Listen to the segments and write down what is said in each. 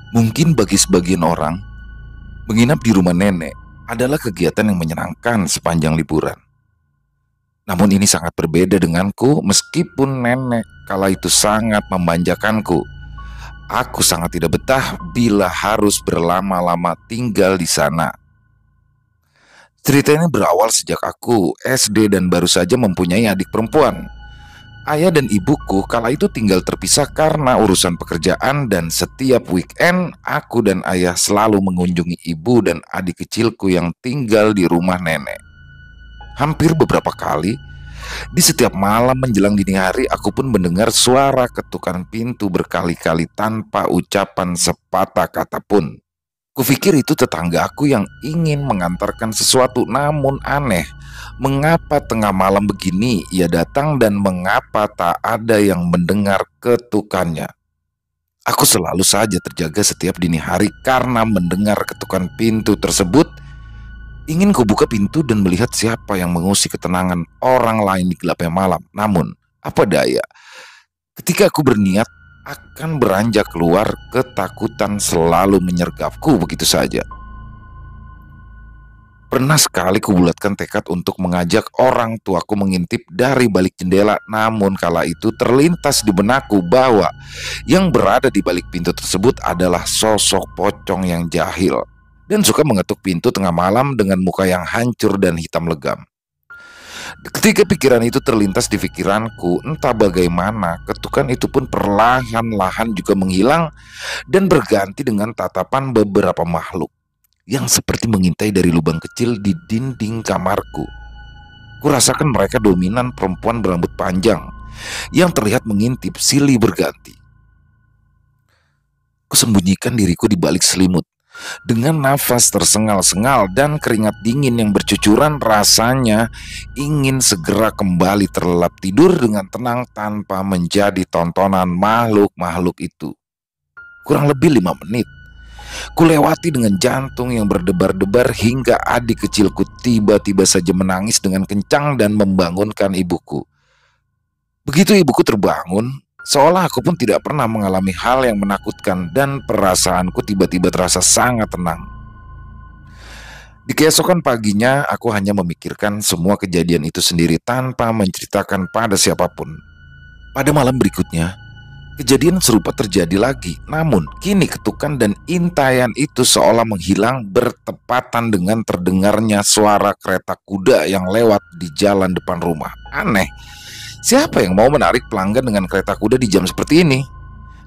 Mungkin bagi sebagian orang, menginap di rumah nenek adalah kegiatan yang menyenangkan sepanjang liburan. Namun ini sangat berbeda denganku meskipun nenek kala itu sangat memanjakanku. Aku sangat tidak betah bila harus berlama-lama tinggal di sana. Cerita ini berawal sejak aku SD dan baru saja mempunyai adik perempuan. Ayah dan ibuku kala itu tinggal terpisah karena urusan pekerjaan dan setiap weekend aku dan ayah selalu mengunjungi ibu dan adik kecilku yang tinggal di rumah nenek. Hampir beberapa kali, di setiap malam menjelang dini hari aku pun mendengar suara ketukan pintu berkali-kali tanpa ucapan sepatah kata pun. Kupikir itu tetangga aku yang ingin mengantarkan sesuatu, namun aneh. Mengapa tengah malam begini ia datang dan mengapa tak ada yang mendengar ketukannya? Aku selalu saja terjaga setiap dini hari karena mendengar ketukan pintu tersebut. Ingin kubuka pintu dan melihat siapa yang mengusik ketenangan orang lain di gelapnya malam. Namun, apa daya, ketika aku berniat akan beranjak keluar, ketakutan selalu menyergapku begitu saja. Pernah sekali kubulatkan tekad untuk mengajak orang tuaku mengintip dari balik jendela, namun kala itu terlintas di benakku bahwa yang berada di balik pintu tersebut adalah sosok pocong yang jahil dan suka mengetuk pintu tengah malam dengan muka yang hancur dan hitam legam. Ketika pikiran itu terlintas di pikiranku, entah bagaimana ketukan itu pun perlahan-lahan juga menghilang dan berganti dengan tatapan beberapa makhluk yang seperti mengintai dari lubang kecil di dinding kamarku. Kurasakan mereka dominan perempuan berambut panjang yang terlihat mengintip silih berganti. Kusembunyikan diriku di balik selimut. Dengan nafas tersengal-sengal dan keringat dingin yang bercucuran, rasanya ingin segera kembali terlelap tidur dengan tenang tanpa menjadi tontonan makhluk-makhluk itu. Kurang lebih 5 menit kulewati dengan jantung yang berdebar-debar hingga adik kecilku tiba-tiba saja menangis dengan kencang dan membangunkan ibuku. Begitu ibuku terbangun, seolah aku pun tidak pernah mengalami hal yang menakutkan dan perasaanku tiba-tiba terasa sangat tenang. Di keesokan paginya, aku hanya memikirkan semua kejadian itu sendiri tanpa menceritakan pada siapapun. Pada malam berikutnya, kejadian serupa terjadi lagi, namun kini ketukan dan intaian itu seolah menghilang bertepatan dengan terdengarnya suara kereta kuda yang lewat di jalan depan rumah. Aneh, siapa yang mau menarik pelanggan dengan kereta kuda di jam seperti ini?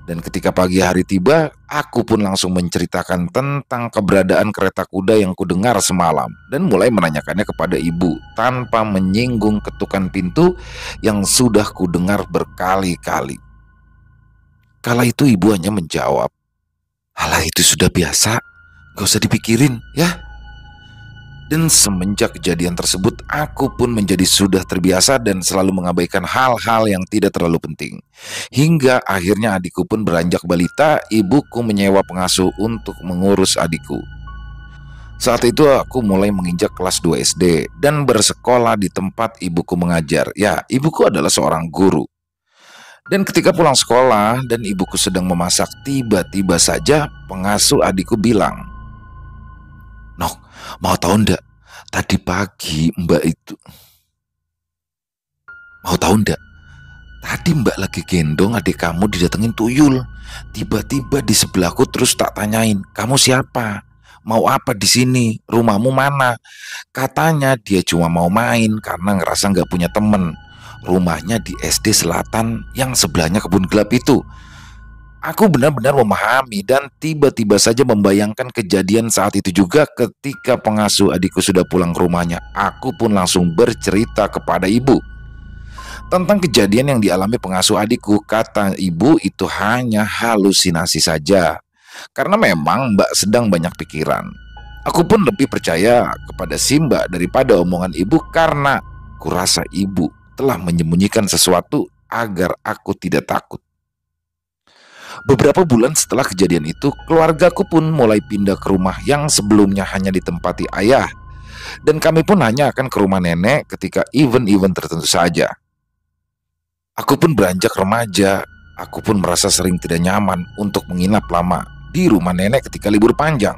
Dan ketika pagi hari tiba, aku pun langsung menceritakan tentang keberadaan kereta kuda yang kudengar semalam dan mulai menanyakannya kepada ibu tanpa menyinggung ketukan pintu yang sudah kudengar berkali-kali. Kala itu ibu hanya menjawab, "Alah, itu sudah biasa, gak usah dipikirin ya." Dan semenjak kejadian tersebut, aku pun menjadi sudah terbiasa dan selalu mengabaikan hal-hal yang tidak terlalu penting. Hingga akhirnya adikku pun beranjak balita, ibuku menyewa pengasuh untuk mengurus adikku. Saat itu aku mulai menginjak kelas 2 SD dan bersekolah di tempat ibuku mengajar. Ya, ibuku adalah seorang guru. Dan ketika pulang sekolah dan ibuku sedang memasak, tiba-tiba saja pengasuh adikku bilang, "Nok, mau tahu ndak? Tadi pagi mbak itu..." "Mau tahu ndak? Tadi mbak lagi gendong adik kamu didatengin tuyul. Tiba-tiba di sebelahku terus tak tanyain, 'Kamu siapa? Mau apa di sini? Rumahmu mana?' Katanya dia cuma mau main karena ngerasa nggak punya temen. Rumahnya di SD Selatan yang sebelahnya kebun gelap itu." Aku benar-benar memahami dan tiba-tiba saja membayangkan kejadian saat itu juga ketika pengasuh adikku sudah pulang ke rumahnya. Aku pun langsung bercerita kepada ibu tentang kejadian yang dialami pengasuh adikku. Kata ibu itu hanya halusinasi saja, karena memang mbak sedang banyak pikiran. Aku pun lebih percaya kepada si mbak daripada omongan ibu karena kurasa ibu telah menyembunyikan sesuatu agar aku tidak takut. Beberapa bulan setelah kejadian itu, keluargaku pun mulai pindah ke rumah yang sebelumnya hanya ditempati ayah. Dan kami pun hanya akan ke rumah nenek ketika event-event tertentu saja. Aku pun beranjak remaja, aku pun merasa sering tidak nyaman untuk menginap lama di rumah nenek ketika libur panjang.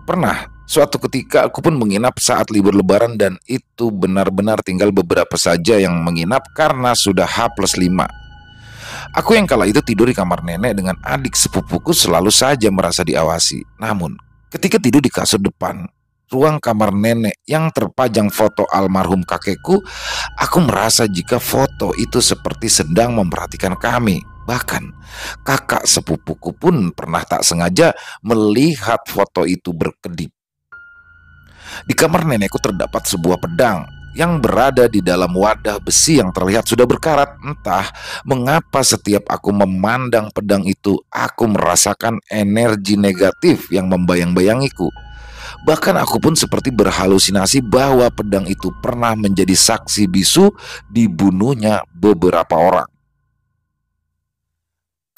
Pernah, suatu ketika aku pun menginap saat libur lebaran dan itu benar-benar tinggal beberapa saja yang menginap karena sudah H+5. Aku yang kala itu tidur di kamar nenek dengan adik sepupuku selalu saja merasa diawasi. Namun, ketika tidur di kasur depan ruang kamar nenek yang terpajang foto almarhum kakekku, aku merasa jika foto itu seperti sedang memperhatikan kami. Bahkan, kakak sepupuku pun pernah tak sengaja melihat foto itu berkedip. Di kamar nenekku terdapat sebuah pedang yang berada di dalam wadah besi yang terlihat sudah berkarat. Entah mengapa setiap aku memandang pedang itu, aku merasakan energi negatif yang membayang-bayangiku. Bahkan aku pun seperti berhalusinasi bahwa pedang itu pernah menjadi saksi bisu dibunuhnya beberapa orang.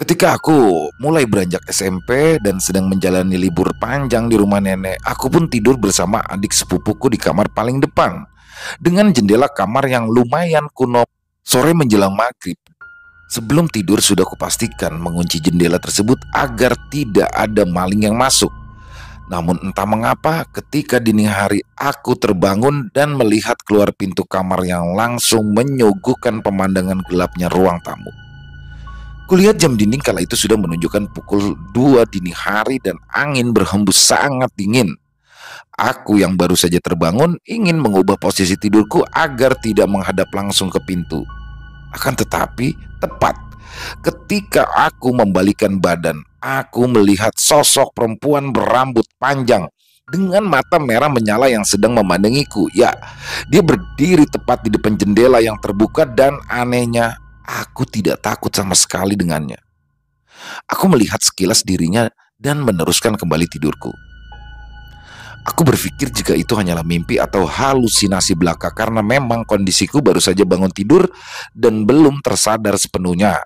Ketika aku mulai beranjak SMP dan sedang menjalani libur panjang di rumah nenek, aku pun tidur bersama adik sepupuku di kamar paling depan dengan jendela kamar yang lumayan kuno. Sore menjelang maghrib, sebelum tidur sudah kupastikan mengunci jendela tersebut agar tidak ada maling yang masuk. Namun entah mengapa ketika dini hari aku terbangun dan melihat keluar pintu kamar yang langsung menyuguhkan pemandangan gelapnya ruang tamu. Kulihat jam dinding kala itu sudah menunjukkan pukul 2 dini hari dan angin berhembus sangat dingin. Aku yang baru saja terbangun ingin mengubah posisi tidurku agar tidak menghadap langsung ke pintu. Akan tetapi tepat ketika aku membalikkan badan, aku melihat sosok perempuan berambut panjang dengan mata merah menyala yang sedang memandangiku. Ya, dia berdiri tepat di depan jendela yang terbuka dan anehnya, aku tidak takut sama sekali dengannya. Aku melihat sekilas dirinya dan meneruskan kembali tidurku. Aku berpikir jika itu hanyalah mimpi atau halusinasi belaka karena memang kondisiku baru saja bangun tidur dan belum tersadar sepenuhnya.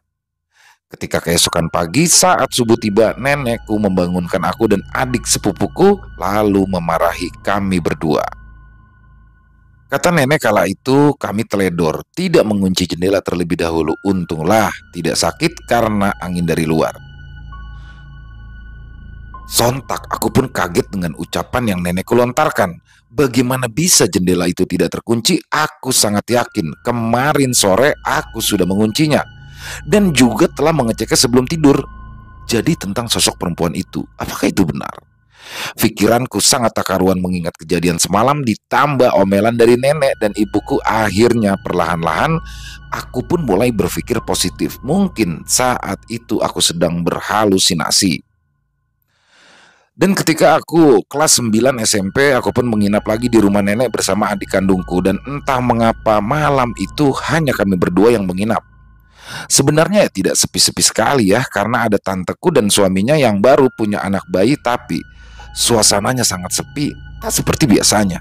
Ketika keesokan pagi saat subuh tiba, nenekku membangunkan aku dan adik sepupuku lalu memarahi kami berdua. Kata nenek kala itu kami teledor, tidak mengunci jendela terlebih dahulu. Untunglah tidak sakit karena angin dari luar. Sontak aku pun kaget dengan ucapan yang nenekku lontarkan. Bagaimana bisa jendela itu tidak terkunci? Aku sangat yakin kemarin sore aku sudah menguncinya dan juga telah mengeceknya sebelum tidur. Jadi tentang sosok perempuan itu, apakah itu benar? Pikiranku sangat tak karuan mengingat kejadian semalam ditambah omelan dari nenek dan ibuku. Akhirnya perlahan-lahan aku pun mulai berpikir positif. Mungkin saat itu aku sedang berhalusinasi. Dan ketika aku kelas 9 SMP, aku pun menginap lagi di rumah nenek bersama adik kandungku. Dan entah mengapa malam itu hanya kami berdua yang menginap. Sebenarnya tidak sepi-sepi sekali ya, karena ada tanteku dan suaminya yang baru punya anak bayi. Tapi suasananya sangat sepi, tak seperti biasanya.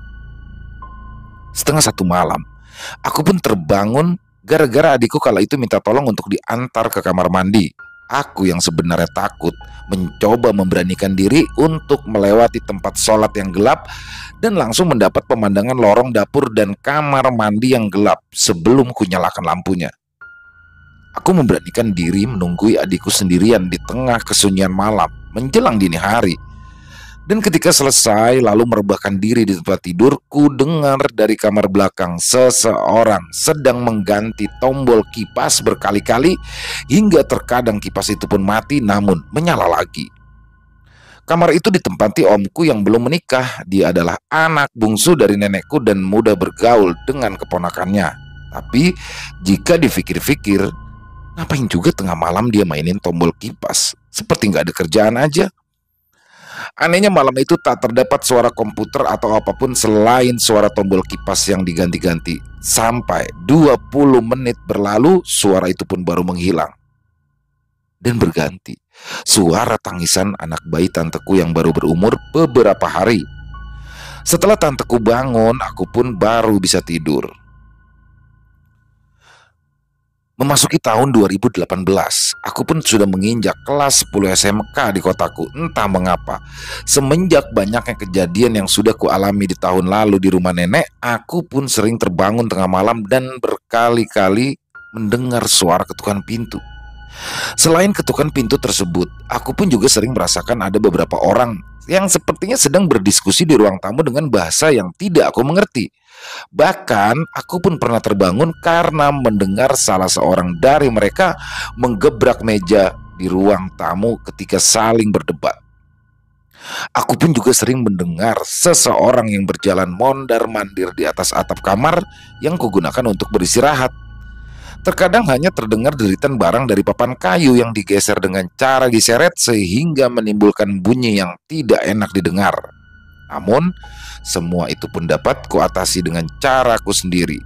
Setengah 1 malam, aku pun terbangun gara-gara adikku kala itu minta tolong untuk diantar ke kamar mandi. Aku yang sebenarnya takut mencoba memberanikan diri untuk melewati tempat sholat yang gelap dan langsung mendapat pemandangan lorong dapur dan kamar mandi yang gelap sebelum kunyalakan lampunya. Aku memberanikan diri menunggui adikku sendirian di tengah kesunyian malam menjelang dini hari. Dan ketika selesai lalu merebahkan diri di tempat tidur, ku dengar dari kamar belakang seseorang sedang mengganti tombol kipas berkali-kali hingga terkadang kipas itu pun mati namun menyala lagi. Kamar itu ditempati omku yang belum menikah. Dia adalah anak bungsu dari nenekku dan mudah bergaul dengan keponakannya. Tapi jika dipikir-pikir, ngapain juga tengah malam dia mainin tombol kipas? Seperti nggak ada kerjaan aja. Anehnya malam itu tak terdapat suara komputer atau apapun selain suara tombol kipas yang diganti-ganti. Sampai 20 menit berlalu, suara itu pun baru menghilang. Dan berganti suara tangisan anak bayi tanteku yang baru berumur beberapa hari. Setelah tanteku bangun, aku pun baru bisa tidur. Memasuki tahun 2018, aku pun sudah menginjak kelas 10 SMK di kotaku. Entah mengapa, semenjak banyaknya kejadian yang sudah kualami di tahun lalu di rumah nenek, aku pun sering terbangun tengah malam dan berkali-kali mendengar suara ketukan pintu. Selain ketukan pintu tersebut, aku pun juga sering merasakan ada beberapa orang yang sepertinya sedang berdiskusi di ruang tamu dengan bahasa yang tidak aku mengerti. Bahkan, aku pun pernah terbangun karena mendengar salah seorang dari mereka menggebrak meja di ruang tamu ketika saling berdebat. Aku pun juga sering mendengar seseorang yang berjalan mondar-mandir di atas atap kamar yang kugunakan untuk beristirahat. Terkadang hanya terdengar deritan barang dari papan kayu yang digeser dengan cara diseret sehingga menimbulkan bunyi yang tidak enak didengar. Namun, semua itu pun dapat kuatasi dengan caraku sendiri.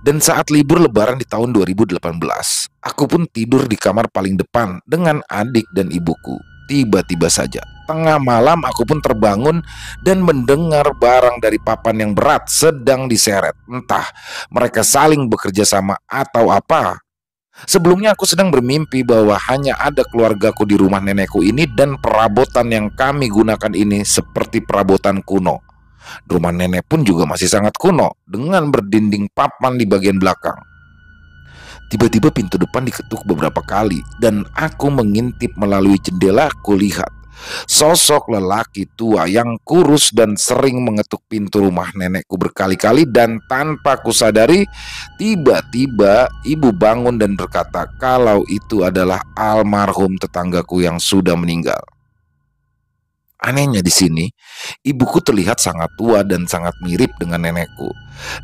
Dan saat libur lebaran di tahun 2018, aku pun tidur di kamar paling depan dengan adik dan ibuku. Tiba-tiba saja, tengah malam aku pun terbangun dan mendengar barang dari papan yang berat sedang diseret. Entah mereka saling bekerja sama atau apa. Sebelumnya aku sedang bermimpi bahwa hanya ada keluargaku di rumah nenekku ini dan perabotan yang kami gunakan ini seperti perabotan kuno. Rumah nenek pun juga masih sangat kuno dengan berdinding papan di bagian belakang. Tiba-tiba pintu depan diketuk beberapa kali dan aku mengintip melalui jendela. Kulihat sosok lelaki tua yang kurus dan sering mengetuk pintu rumah nenekku berkali-kali, dan tanpa kusadari tiba-tiba ibu bangun dan berkata kalau itu adalah almarhum tetanggaku yang sudah meninggal. Anehnya di sini, ibuku terlihat sangat tua dan sangat mirip dengan nenekku.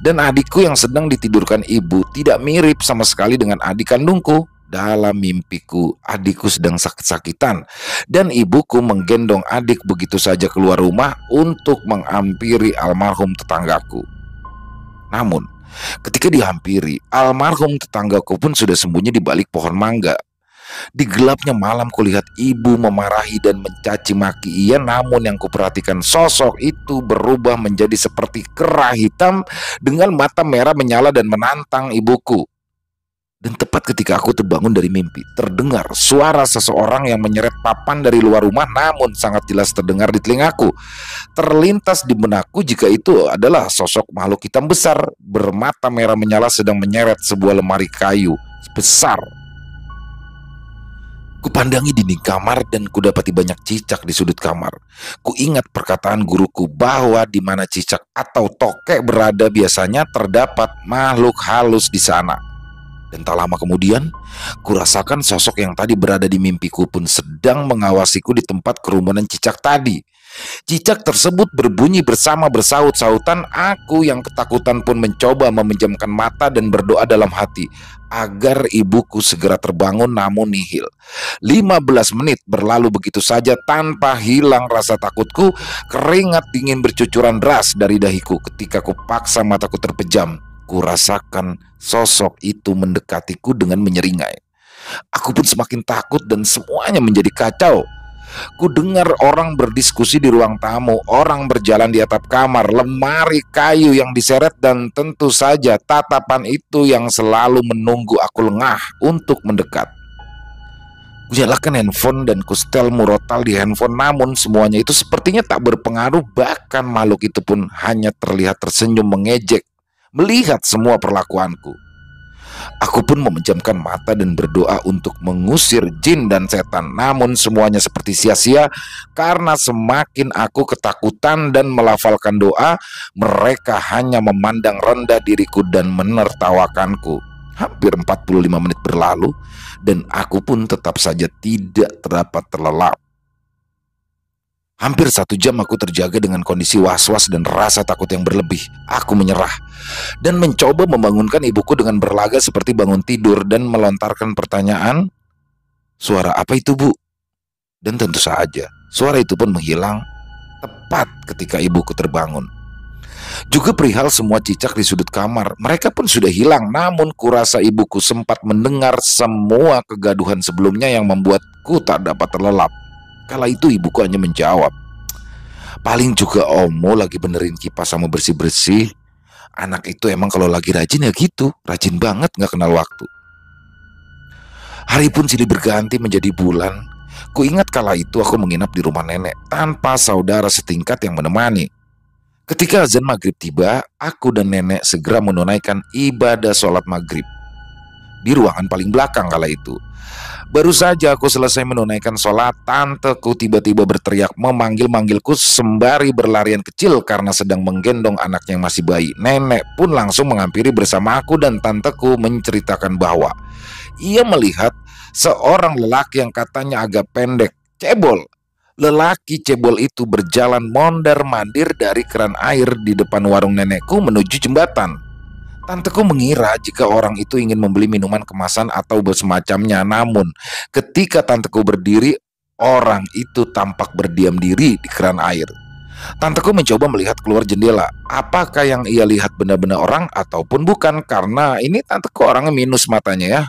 Dan adikku yang sedang ditidurkan ibu tidak mirip sama sekali dengan adik kandungku. Dalam mimpiku, adikku sedang sakit-sakitan dan ibuku menggendong adik begitu saja keluar rumah untuk menghampiri almarhum tetanggaku. Namun, ketika dihampiri, almarhum tetanggaku pun sudah sembunyi di balik pohon mangga. Di gelapnya malam kulihat ibu memarahi dan mencaci maki ia, namun yang kuperhatikan sosok itu berubah menjadi seperti kera hitam dengan mata merah menyala dan menantang ibuku. Dan tepat ketika aku terbangun dari mimpi, terdengar suara seseorang yang menyeret papan dari luar rumah, namun sangat jelas terdengar di telingaku. Terlintas di benakku jika itu adalah sosok makhluk hitam besar bermata merah menyala sedang menyeret sebuah lemari kayu besar. Kupandangi dinding kamar dan kudapati banyak cicak di sudut kamar. Kuingat perkataan guruku bahwa di mana cicak atau tokek berada biasanya terdapat makhluk halus di sana. Dan tak lama kemudian, kurasakan sosok yang tadi berada di mimpiku pun sedang mengawasiku di tempat kerumunan cicak tadi. Cicak tersebut berbunyi bersama bersaut-sautan. Aku yang ketakutan pun mencoba memejamkan mata dan berdoa dalam hati agar ibuku segera terbangun, namun nihil. 15 menit berlalu begitu saja tanpa hilang rasa takutku. Keringat dingin bercucuran deras dari dahiku ketika kupaksa mataku terpejam. Kurasakan sosok itu mendekatiku dengan menyeringai. Aku pun semakin takut dan semuanya menjadi kacau. Ku dengar orang berdiskusi di ruang tamu, orang berjalan di atap kamar, lemari kayu yang diseret, dan tentu saja tatapan itu yang selalu menunggu aku lengah untuk mendekat. Kunyalakan handphone dan kusetel murotal di handphone, namun semuanya itu sepertinya tak berpengaruh. Bahkan makhluk itu pun hanya terlihat tersenyum mengejek melihat semua perlakuanku. Aku pun memejamkan mata dan berdoa untuk mengusir jin dan setan. Namun semuanya seperti sia-sia karena semakin aku ketakutan dan melafalkan doa, mereka hanya memandang rendah diriku dan menertawakanku. Hampir 45 menit berlalu dan aku pun tetap saja tidak dapat terlelap. Hampir 1 jam aku terjaga dengan kondisi was-was dan rasa takut yang berlebih. Aku menyerah dan mencoba membangunkan ibuku dengan berlaga seperti bangun tidur dan melontarkan pertanyaan, "Suara apa itu, Bu?" Dan tentu saja suara itu pun menghilang tepat ketika ibuku terbangun. Juga perihal semua cicak di sudut kamar, mereka pun sudah hilang. Namun kurasa ibuku sempat mendengar semua kegaduhan sebelumnya yang membuatku tak dapat terlelap. Kala itu ibuku hanya menjawab, "Paling juga Omo lagi benerin kipas sama bersih-bersih. Anak itu emang kalau lagi rajin ya gitu, rajin banget gak kenal waktu." Hari pun silih berganti menjadi bulan. Kuingat kala itu aku menginap di rumah nenek tanpa saudara setingkat yang menemani. Ketika azan maghrib tiba, aku dan nenek segera menunaikan ibadah sholat maghrib. di ruangan paling belakang kala itu. Baru saja aku selesai menunaikan sholat, tanteku tiba-tiba berteriak memanggil-manggilku sembari berlarian kecil karena sedang menggendong anaknya yang masih bayi. Nenek pun langsung menghampiri bersama aku dan tanteku menceritakan bahwa ia melihat seorang lelaki yang katanya agak pendek, cebol. Lelaki cebol itu berjalan mondar-mandir dari keran air di depan warung nenekku menuju jembatan. Tanteku mengira jika orang itu ingin membeli minuman kemasan atau semacamnya. Namun ketika tanteku berdiri, orang itu tampak berdiam diri di keran air. Tanteku mencoba melihat keluar jendela. Apakah yang ia lihat benar-benar orang ataupun bukan? Karena ini tanteku orangnya minus matanya ya.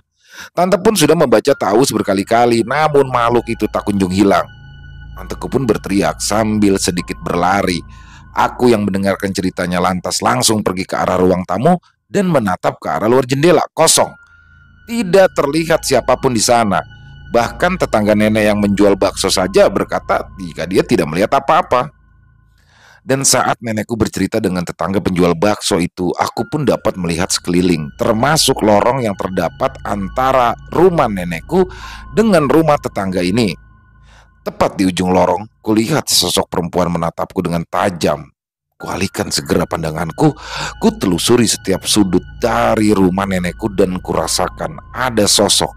Tante pun sudah membaca Taus berkali-kali, namun makhluk itu tak kunjung hilang. Tanteku pun berteriak sambil sedikit berlari. Aku yang mendengarkan ceritanya lantas langsung pergi ke arah ruang tamu dan menatap ke arah luar jendela kosong. Tidak terlihat siapapun di sana. Bahkan tetangga nenek yang menjual bakso saja berkata jika dia tidak melihat apa-apa. Dan saat nenekku bercerita dengan tetangga penjual bakso itu, aku pun dapat melihat sekeliling, termasuk lorong yang terdapat antara rumah nenekku dengan rumah tetangga ini. Tepat di ujung lorong, kulihat sosok perempuan menatapku dengan tajam. Kualihkan segera pandanganku, ku telusuri setiap sudut dari rumah nenekku dan kurasakan ada sosok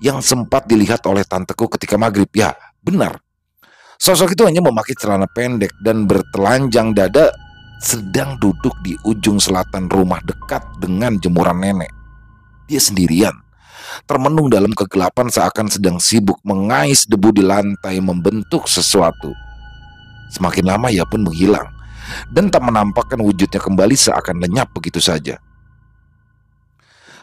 yang sempat dilihat oleh tanteku ketika maghrib. Ya, benar. Sosok itu hanya memakai celana pendek dan bertelanjang dada, sedang duduk di ujung selatan rumah dekat dengan jemuran nenek. Dia sendirian, termenung dalam kegelapan seakan sedang sibuk mengais debu di lantai membentuk sesuatu. Semakin lama ia pun menghilang dan tak menampakkan wujudnya kembali seakan lenyap begitu saja.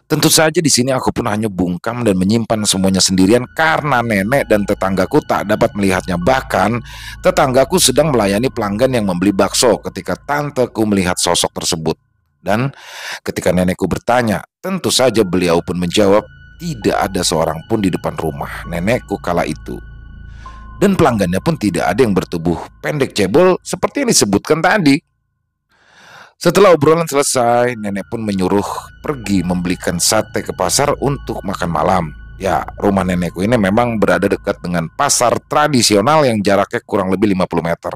Tentu saja di sini aku pun hanya bungkam dan menyimpan semuanya sendirian karena nenek dan tetanggaku tak dapat melihatnya. Bahkan tetanggaku sedang melayani pelanggan yang membeli bakso ketika tanteku melihat sosok tersebut. Dan ketika nenekku bertanya, tentu saja beliau pun menjawab, tidak ada seorang pun di depan rumah nenekku kala itu. Dan pelanggannya pun tidak ada yang bertubuh pendek cebol seperti yang disebutkan tadi. Setelah obrolan selesai, nenek pun menyuruh pergi membelikan sate ke pasar untuk makan malam. Ya, rumah nenekku ini memang berada dekat dengan pasar tradisional yang jaraknya kurang lebih 50 meter.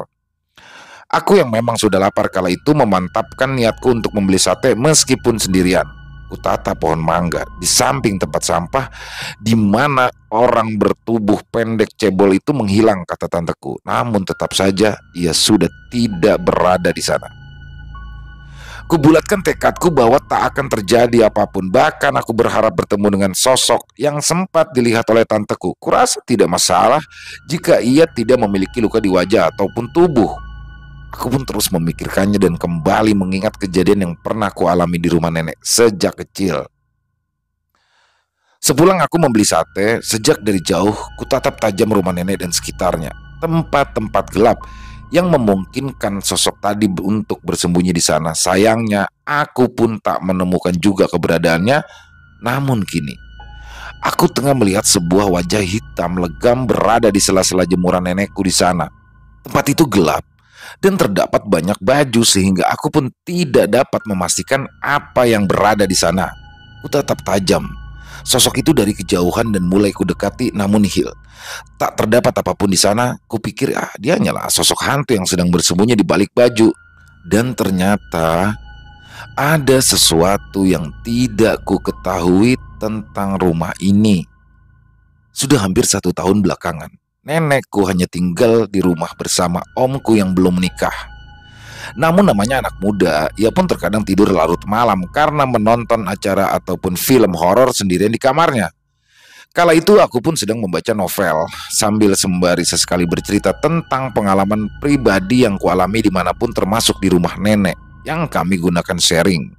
Aku yang memang sudah lapar kala itu memantapkan niatku untuk membeli sate meskipun sendirian. Kutata pohon mangga di samping tempat sampah di mana orang bertubuh pendek cebol itu menghilang, kata tanteku. Namun tetap saja ia sudah tidak berada di sana. Kubulatkan tekadku bahwa tak akan terjadi apapun. Bahkan aku berharap bertemu dengan sosok yang sempat dilihat oleh tanteku. Kurasa tidak masalah jika ia tidak memiliki luka di wajah ataupun tubuh. Aku pun terus memikirkannya dan kembali mengingat kejadian yang pernah ku alami di rumah nenek sejak kecil. Sepulang aku membeli sate, sejak dari jauh kutatap tajam rumah nenek dan sekitarnya. Tempat-tempat gelap yang memungkinkan sosok tadi untuk bersembunyi di sana. Sayangnya aku pun tak menemukan juga keberadaannya. Namun kini aku tengah melihat sebuah wajah hitam legam berada di sela-sela jemuran nenekku di sana. Tempat itu gelap dan terdapat banyak baju sehingga aku pun tidak dapat memastikan apa yang berada di sana. Kutatap tajam sosok itu dari kejauhan dan mulai kudekati, namun nihil. Tak terdapat apapun di sana. Kupikir dia hanyalah sosok hantu yang sedang bersembunyi di balik baju. Dan ternyata ada sesuatu yang tidak ku ketahui tentang rumah ini. Sudah hampir 1 tahun belakangan, nenekku hanya tinggal di rumah bersama omku yang belum menikah. Namun namanya anak muda, ia pun terkadang tidur larut malam karena menonton acara ataupun film horor sendirian di kamarnya. Kala itu aku pun sedang membaca novel sambil sembari sesekali bercerita tentang pengalaman pribadi yang kualami dimanapun termasuk di rumah nenek yang kami gunakan sharing.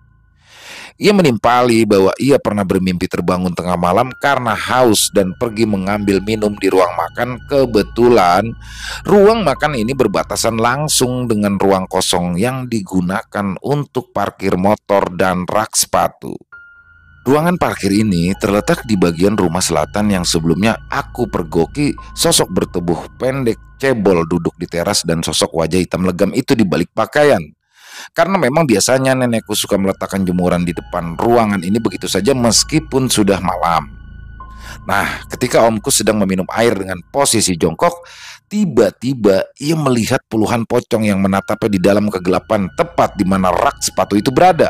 Ia menimpali bahwa ia pernah bermimpi terbangun tengah malam karena haus dan pergi mengambil minum di ruang makan. Kebetulan ruang makan ini berbatasan langsung dengan ruang kosong yang digunakan untuk parkir motor dan rak sepatu. Ruangan parkir ini terletak di bagian rumah selatan yang sebelumnya aku pergoki sosok bertubuh pendek cebol duduk di teras dan sosok wajah hitam legam itu di balik pakaian. Karena memang biasanya nenekku suka meletakkan jemuran di depan ruangan ini begitu saja meskipun sudah malam. Nah, ketika omku sedang meminum air dengan posisi jongkok, tiba-tiba ia melihat puluhan pocong yang menatapnya di dalam kegelapan tepat di mana rak sepatu itu berada.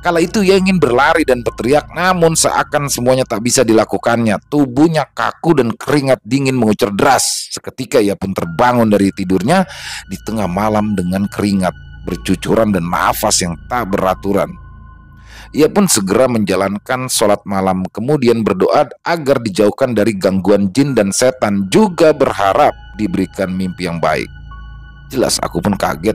Kala itu ia ingin berlari dan berteriak, namun seakan semuanya tak bisa dilakukannya. Tubuhnya kaku dan keringat dingin mengucur deras. Seketika ia pun terbangun dari tidurnya di tengah malam dengan keringat bercucuran dan nafas yang tak beraturan. Ia pun segera menjalankan sholat malam, kemudian berdoa agar dijauhkan dari gangguan jin dan setan, juga berharap diberikan mimpi yang baik. Jelas aku pun kaget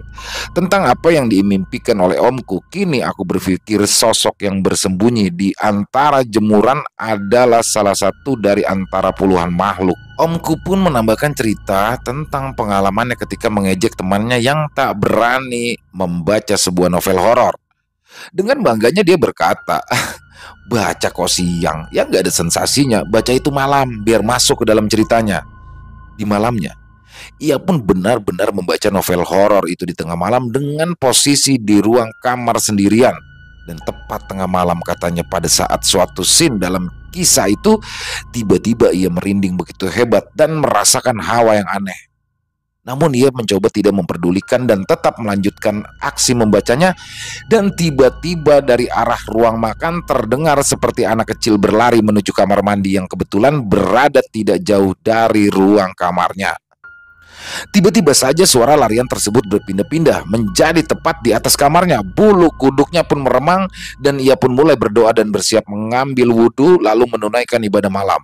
tentang apa yang dimimpikan oleh omku. Kini aku berpikir sosok yang bersembunyi di antara jemuran adalah salah satu dari antara puluhan makhluk. Omku pun menambahkan cerita tentang pengalamannya ketika mengejek temannya yang tak berani membaca sebuah novel horor. Dengan bangganya dia berkata, baca kok siang, ya gak ada sensasinya, baca itu malam biar masuk ke dalam ceritanya. Di malamnya, ia pun benar-benar membaca novel horor itu di tengah malam dengan posisi di ruang kamar sendirian. Dan tepat tengah malam katanya pada saat suatu scene dalam kisah itu, tiba-tiba ia merinding begitu hebat dan merasakan hawa yang aneh. Namun ia mencoba tidak memperdulikan dan tetap melanjutkan aksi membacanya. Dan tiba-tiba dari arah ruang makan terdengar seperti anak kecil berlari menuju kamar mandi yang kebetulan berada tidak jauh dari ruang kamarnya. Tiba-tiba saja suara larian tersebut berpindah-pindah menjadi tepat di atas kamarnya. Bulu kuduknya pun meremang dan ia pun mulai berdoa dan bersiap mengambil wudhu lalu menunaikan ibadah malam.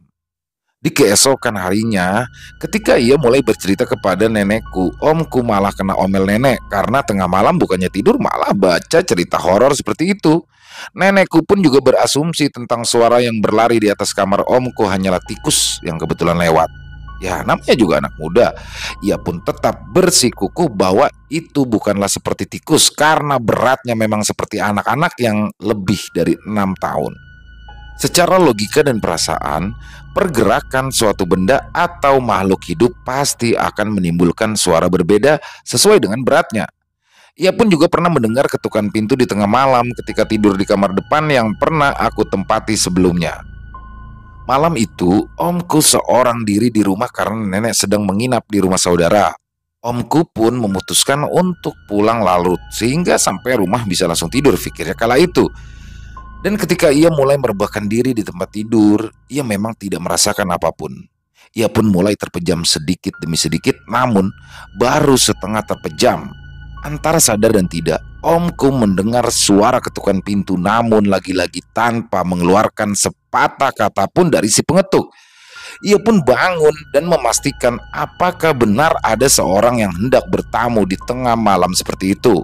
Di keesokan harinya, ketika ia mulai bercerita kepada nenekku, omku malah kena omel nenek karena tengah malam bukannya tidur malah baca cerita horor seperti itu. Nenekku pun juga berasumsi tentang suara yang berlari di atas kamar omku hanyalah tikus yang kebetulan lewat. Ya, namanya juga anak muda. Ia pun tetap bersikukuh bahwa itu bukanlah seperti tikus karena beratnya memang seperti anak-anak yang lebih dari 6 tahun. Secara logika dan perasaan, pergerakan suatu benda atau makhluk hidup pasti akan menimbulkan suara berbeda sesuai dengan beratnya. Ia pun juga pernah mendengar ketukan pintu di tengah malam ketika tidur di kamar depan yang pernah aku tempati sebelumnya. Malam itu, omku seorang diri di rumah karena nenek sedang menginap di rumah saudara. Omku pun memutuskan untuk pulang larut sehingga sampai rumah bisa langsung tidur, pikirnya kala itu. Dan ketika ia mulai merebahkan diri di tempat tidur, ia memang tidak merasakan apapun. Ia pun mulai terpejam sedikit demi sedikit, namun baru setengah terpejam. Antara sadar dan tidak, omku mendengar suara ketukan pintu, namun lagi-lagi tanpa mengeluarkan sepatah kata pun dari si pengetuk. Ia pun bangun dan memastikan apakah benar ada seorang yang hendak bertamu di tengah malam seperti itu.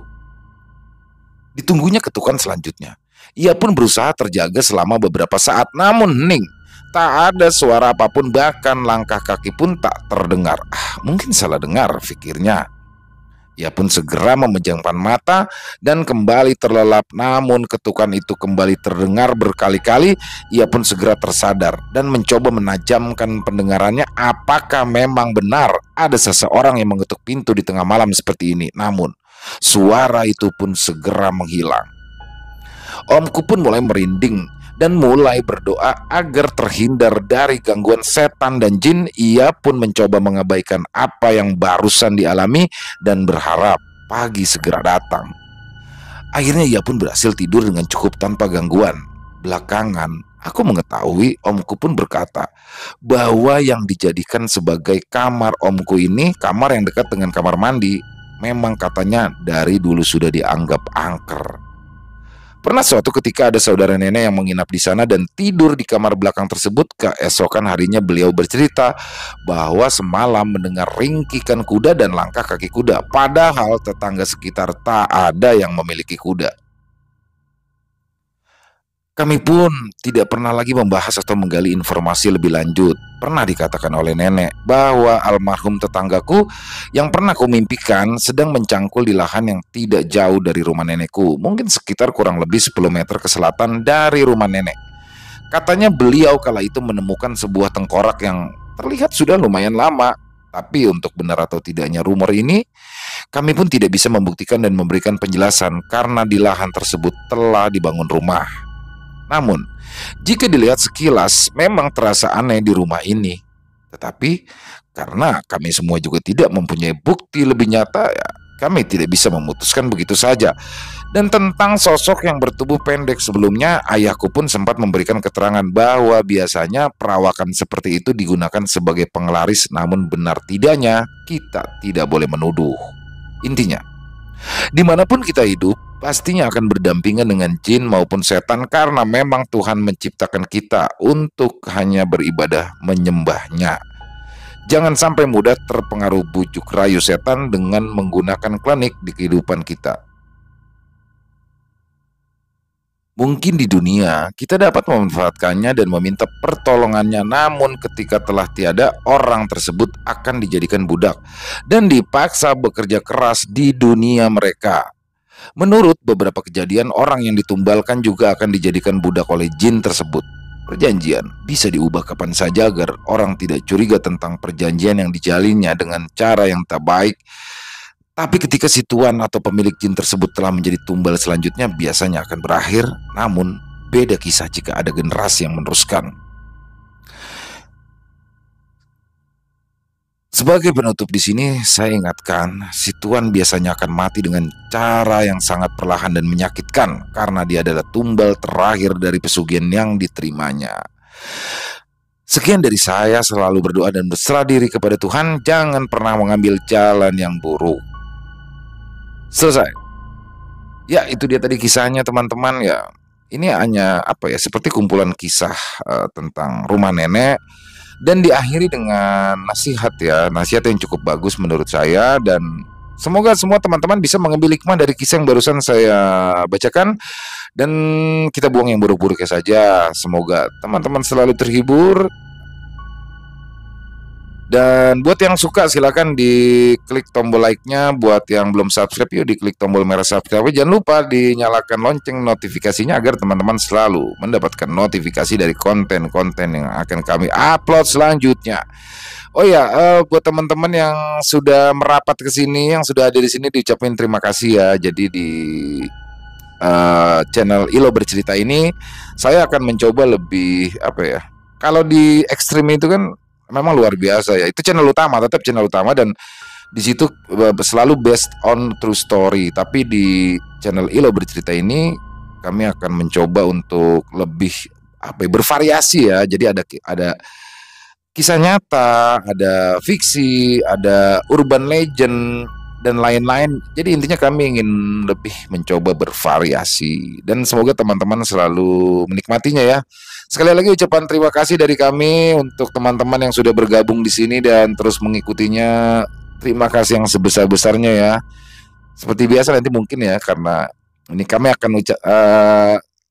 Ditunggunya ketukan selanjutnya. Ia pun berusaha terjaga selama beberapa saat, namun hening. Tak ada suara apapun, bahkan langkah kaki pun tak terdengar. Mungkin salah dengar, pikirnya. Ia pun segera memejamkan mata dan kembali terlelap. Namun ketukan itu kembali terdengar berkali-kali. Ia pun segera tersadar dan mencoba menajamkan pendengarannya. Apakah memang benar ada seseorang yang mengetuk pintu di tengah malam seperti ini? Namun suara itu pun segera menghilang. Omku pun mulai merinding dan mulai berdoa agar terhindar dari gangguan setan dan jin. Ia pun mencoba mengabaikan apa yang barusan dialami dan berharap pagi segera datang. Akhirnya ia pun berhasil tidur dengan cukup tanpa gangguan. Belakangan aku mengetahui omku pun berkata bahwa yang dijadikan sebagai kamar omku ini, kamar yang dekat dengan kamar mandi, memang katanya dari dulu sudah dianggap angker. Pernah suatu ketika ada saudara nenek yang menginap di sana dan tidur di kamar belakang tersebut. Keesokan harinya beliau bercerita bahwa semalam mendengar ringkikan kuda dan langkah kaki kuda. Padahal tetangga sekitar tak ada yang memiliki kuda. Kami pun tidak pernah lagi membahas atau menggali informasi lebih lanjut. Pernah dikatakan oleh nenek bahwa almarhum tetanggaku yang pernah kumimpikan sedang mencangkul di lahan yang tidak jauh dari rumah nenekku. Mungkin sekitar kurang lebih 10 meter ke selatan dari rumah nenek. Katanya beliau kala itu menemukan sebuah tengkorak yang terlihat sudah lumayan lama. Tapi untuk benar atau tidaknya rumor ini, Kami pun tidak bisa membuktikan dan memberikan penjelasan karena di lahan tersebut telah dibangun rumah. Namun, jika dilihat sekilas memang terasa aneh di rumah ini. Tetapi karena kami semua juga tidak mempunyai bukti lebih nyata, ya, kami tidak bisa memutuskan begitu saja. Dan tentang sosok yang bertubuh pendek sebelumnya, ayahku pun sempat memberikan keterangan bahwa biasanya perawakan seperti itu digunakan sebagai penglaris, namun benar tidaknya kita tidak boleh menuduh. Intinya, dimanapun kita hidup, pastinya akan berdampingan dengan jin maupun setan karena memang Tuhan menciptakan kita untuk hanya beribadah menyembahnya. Jangan sampai mudah terpengaruh bujuk rayu setan dengan menggunakan klinik di kehidupan kita. Mungkin di dunia kita dapat memanfaatkannya dan meminta pertolongannya, namun ketika telah tiada, orang tersebut akan dijadikan budak dan dipaksa bekerja keras di dunia mereka. Menurut beberapa kejadian, orang yang ditumbalkan juga akan dijadikan budak oleh jin tersebut. Perjanjian bisa diubah kapan saja agar orang tidak curiga tentang perjanjian yang dijalinnya dengan cara yang tak baik. Tapi ketika si tuan atau pemilik jin tersebut telah menjadi tumbal selanjutnya, biasanya akan berakhir. Namun beda kisah jika ada generasi yang meneruskan. Sebagai penutup di sini, saya ingatkan, si tuan biasanya akan mati dengan cara yang sangat perlahan dan menyakitkan karena dia adalah tumbal terakhir dari pesugihan yang diterimanya. Sekian dari saya, selalu berdoa dan berserah diri kepada Tuhan, jangan pernah mengambil jalan yang buruk. Selesai. Ya, itu dia tadi kisahnya teman-teman ya. Ini hanya seperti kumpulan kisah tentang rumah nenek dan diakhiri dengan nasihat ya, nasihat yang cukup bagus menurut saya, dan semoga semua teman-teman bisa mengambil hikmah dari kisah yang barusan saya bacakan dan kita buang yang buruk-buruknya saja. Semoga teman-teman selalu terhibur. Dan buat yang suka silakan diklik tombol like-nya. Buat yang belum subscribe, yuk diklik tombol merah subscribe. Jangan lupa dinyalakan lonceng notifikasinya agar teman-teman selalu mendapatkan notifikasi dari konten-konten yang akan kami upload selanjutnya. Oh ya, buat teman-teman yang sudah merapat ke sini, yang sudah ada di sini, diucapin terima kasih ya. Jadi di channel Ilo Bercerita ini saya akan mencoba lebih kalau di ekstrim itu kan memang luar biasa ya. Itu channel utama, tetap channel utama, dan di situ selalu based on true story. Tapi di channel Ilo Bercerita ini kami akan mencoba untuk lebih bervariasi ya. Jadi ada kisah nyata, ada fiksi, ada urban legend dan lain-lain. Jadi intinya kami ingin lebih mencoba bervariasi, dan semoga teman-teman selalu menikmatinya ya. Sekali lagi ucapan terima kasih dari kami untuk teman-teman yang sudah bergabung di sini dan terus mengikutinya. Terima kasih yang sebesar-besarnya ya. Seperti biasa nanti mungkin ya, karena ini kami akan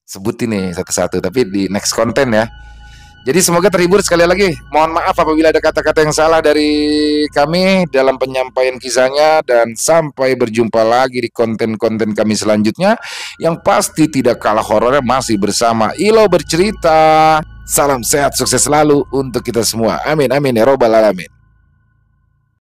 sebutin nih satu-satu, tapi di next konten ya. Jadi semoga terhibur. Sekali lagi mohon maaf apabila ada kata-kata yang salah dari kami dalam penyampaian kisahnya, dan sampai berjumpa lagi di konten-konten kami selanjutnya yang pasti tidak kalah horornya, masih bersama Ilo Bercerita. Salam sehat, sukses selalu untuk kita semua. Amin amin ya robbal alamin.